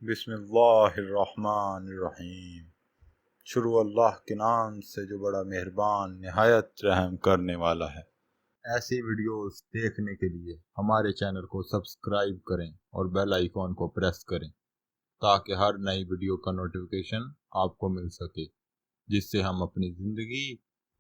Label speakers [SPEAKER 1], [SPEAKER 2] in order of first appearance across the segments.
[SPEAKER 1] بسم اللہ الرحمن الرحیم۔ شروع اللہ کے نام سے جو بڑا مہربان نہایت رحم کرنے والا ہے۔ ایسی ویڈیوز دیکھنے کے لیے ہمارے چینل کو سبسکرائب کریں اور بیل آئیکن کو پریس کریں تاکہ ہر نئی ویڈیو کا نوٹیفیکیشن آپ کو مل سکے، جس سے ہم اپنی زندگی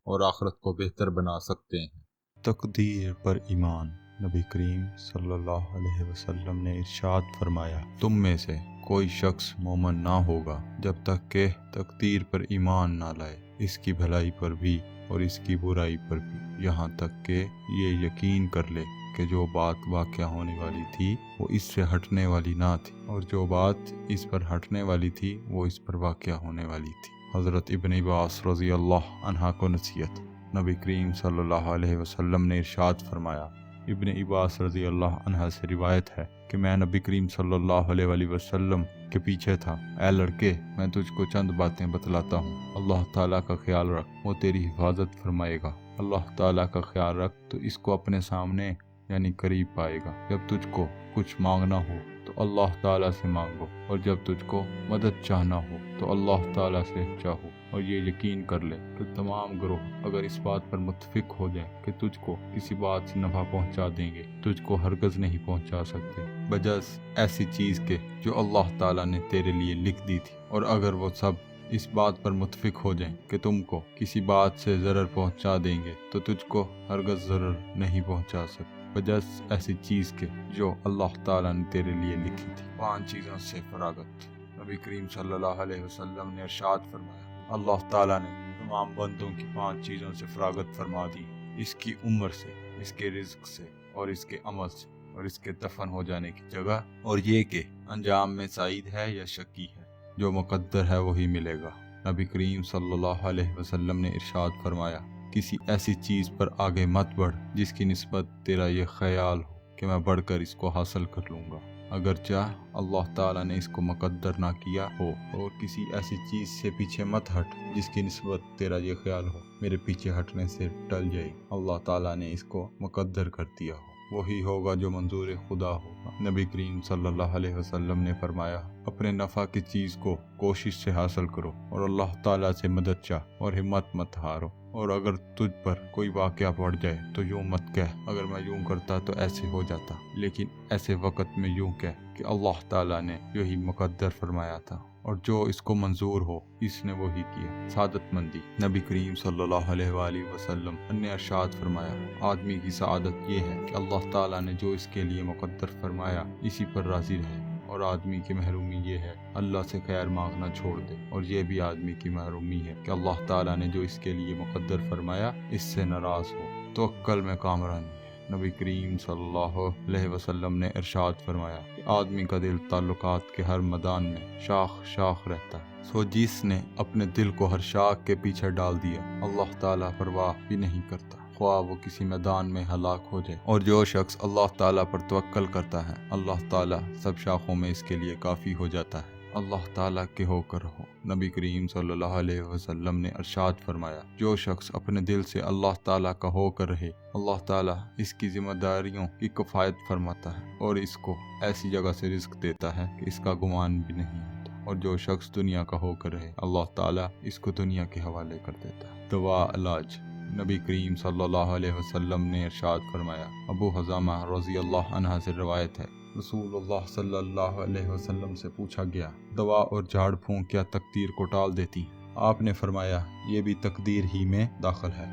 [SPEAKER 1] اور آخرت کو بہتر بنا سکتے ہیں۔ تقدیر پر ایمان۔ نبی کریم صلی اللہ علیہ وسلم نے ارشاد فرمایا، تم میں سے کوئی شخص مومن نہ ہوگا جب تک کہ تقدیر پر ایمان نہ لائے، اس کی بھلائی پر بھی اور اس کی برائی پر بھی، یہاں تک کہ یہ یقین کر لے کہ جو بات واقع ہونے والی تھی وہ اس سے ہٹنے والی نہ تھی، اور جو بات اس پر ہٹنے والی تھی وہ اس پر واقع ہونے والی تھی۔ حضرت ابن عباس رضی اللہ عنہ کو نصیحت۔ نبی کریم صلی اللہ علیہ وسلم نے ارشاد فرمایا، ابن عباس رضی اللہ عنہ سے روایت ہے کہ میں نبی کریم صلی اللہ علیہ وآلہ وسلم کے پیچھے تھا۔ اے لڑکے، میں تجھ کو چند باتیں بتلاتا ہوں، اللہ تعالیٰ کا خیال رکھ، وہ تیری حفاظت فرمائے گا۔ اللہ تعالیٰ کا خیال رکھ تو اس کو اپنے سامنے یعنی قریب پائے گا۔ جب تجھ کو کچھ مانگنا ہو تو اللہ تعالیٰ سے مانگو، اور جب تجھ کو مدد چاہنا ہو تو اللہ تعالیٰ سے چاہو، اور یہ یقین کر لے کہ تمام گروہ اگر اس بات پر متفق ہو جائیں کہ تجھ کو کسی بات سے نفع پہنچا دیں گے، تجھ کو ہرگز نہیں پہنچا سکتے بجز ایسی چیز کے جو اللہ تعالیٰ نے تیرے لیے لکھ دی تھی۔ اور اگر وہ سب اس بات پر متفق ہو جائیں کہ تم کو کسی بات سے ضرر پہنچا دیں گے تو تجھ کو ہرگز ضرر نہیں پہنچا سکتے بجز ایسی چیز کے جو اللہ تعالیٰ نے تیرے لیے لکھی تھی۔ 5 چیزوں سے فراغت۔ نبی کریم صلی اللہ علیہ وسلم نے ارشاد فرمایا، اللہ تعالیٰ نے تمام بندوں کی 5 چیزوں سے فراغت فرما دی، اس کی عمر سے، اس کے رزق سے، اور اس کے عمل سے، اور اس کے دفن ہو جانے کی جگہ، اور یہ کہ انجام میں سعید ہے یا شقی ہے، جو مقدر ہے وہی ملے گا۔ نبی کریم صلی اللہ علیہ وسلم نے ارشاد فرمایا، کسی ایسی چیز پر آگے مت بڑھ جس کی نسبت تیرا یہ خیال ہو کہ میں بڑھ کر اس کو حاصل کر لوں گا، اگرچہ اللہ تعالیٰ نے اس کو مقدر نہ کیا ہو، اور کسی ایسی چیز سے پیچھے مت ہٹ جس کی نسبت تیرا یہ خیال ہو میرے پیچھے ہٹنے سے ٹل جائے، اللہ تعالیٰ نے اس کو مقدر کر دیا ہو، وہی ہوگا جو منظور خدا ہوگا۔ نبی کریم صلی اللہ علیہ وسلم نے فرمایا، اپنے نفع کی چیز کو کوشش سے حاصل کرو اور اللہ تعالیٰ سے مدد چاہ اور ہمت مت ہارو، اور اگر تجھ پر کوئی واقعہ پڑ جائے تو یوں مت کہہ اگر میں یوں کرتا تو ایسے ہو جاتا، لیکن ایسے وقت میں یوں کہہ کہ اللہ تعالیٰ نے یہی مقدر فرمایا تھا، اور جو اس کو منظور ہو اس نے وہی کیا۔ سعادت مندی۔ نبی کریم صلی اللہ علیہ وآلہ وسلم نے ارشاد فرمایا، آدمی کی سعادت یہ ہے کہ اللہ تعالیٰ نے جو اس کے لیے مقدر فرمایا اسی پر راضی رہے، اور آدمی کی محرومی یہ ہے اللہ سے خیر مانگنا چھوڑ دے، اور یہ بھی آدمی کی محرومی ہے کہ اللہ تعالیٰ نے جو اس کے لیے مقدر فرمایا اس سے ناراض ہو۔ توکل میں کامرانی۔ نبی کریم صلی اللہ علیہ وسلم نے ارشاد فرمایا کہ آدمی کا دل تعلقات کے ہر میدان میں شاخ شاخ رہتا ہے، سو جس نے اپنے دل کو ہر شاخ کے پیچھے ڈال دیا اللہ تعالیٰ پرواہ بھی نہیں کرتا، خواہ وہ کسی میدان میں ہلاک ہو جائے۔ اور جو شخص اللہ تعالیٰ پر توکل کرتا ہے اللہ تعالیٰ سب شاخوں میں اس کے لیے کافی ہو جاتا ہے۔ اللہ تعالیٰ کے ہو کر رہو۔ نبی کریم صلی اللہ علیہ وسلم نے ارشاد فرمایا، جو شخص اپنے دل سے اللہ تعالیٰ کا ہو کر رہے اللہ تعالیٰ اس کی ذمہ داریوں کی کفایت فرماتا ہے، اور اس کو ایسی جگہ سے رزق دیتا ہے کہ اس کا گمان بھی نہیں ہوتا، اور جو شخص دنیا کا ہو کر رہے اللہ تعالیٰ اس کو دنیا کے حوالے کر دیتا ہے۔ دوا علاج۔ نبی کریم صلی اللہ علیہ وسلم نے ارشاد فرمایا، ابو حذامہ رضی اللہ عنہ سے روایت ہے، رسول اللہ صلی اللہ علیہ وسلم سے پوچھا گیا، دوا اور جھاڑ پھونک کیا تقدیر کو ٹال دیتی ہیں؟ آپ نے فرمایا، یہ بھی تقدیر ہی میں داخل ہے۔